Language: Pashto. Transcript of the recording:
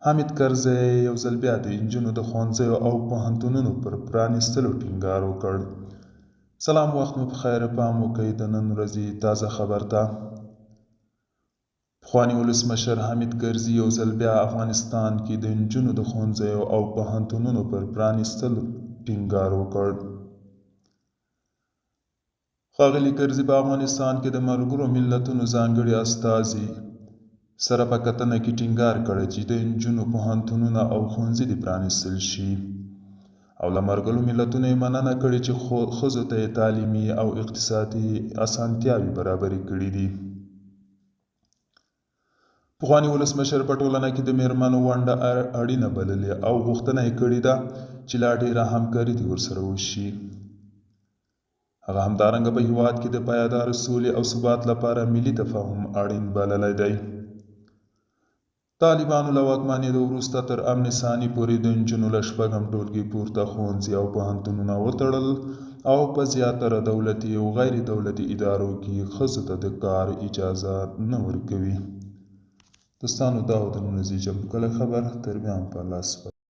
حامد کرزی یو ځل بیا د نجونو د ښوونځیو او پوهنتونونو پر پرانیستلو ټینګار وکړ. سلام، وخت مو پخیر. پام وکړئ د نن ورځې تازه خبر ته. پخواني ولسمشر حامد کرزي یو ځل بیا افغانستان کې د نجونو د ښوونځیو او پوهنتونونو پر پرانیستلو ټینګار وکړ. ښاغلي کرزي په افغانستان کې د ملګرو ملتونو ځانګړي استازي سره په کتنه کې ټینګار کړی چې د نجونو پوهنتونونه او ښوونځي دې پرانیستل شي، او له ملګرو ملتونو یې مننه کړې چې ښځو ته یې تعلیمي او اقتصادي اسانتیاوې برابرې کړي دي. پخواني ولسمشر په ټولنه کې د میرمنو ونډه اړینه بللې او غوښتنه یې کړې ده چې لا ډېره همکاري دې ورسره وشي. هغه همدارنګه په هېواد کې د پایداره سولې او ثبات لپاره ملي تفاهم اړین بللی دی. طالبانو له واکمنېدو وروسته تر امن ثاني پورې د نجونو له شپږم ټولګي پورته ښوونځي او پوهنتونونه وتړل او په زیاتره دولتي او غیر دولتي ادارو کې ښځو ته د کار اجازه نه ورکوي. دوستانو، دا و د نن ورځې چمتو کړی خبر. تر بیا هم په الله سپارم.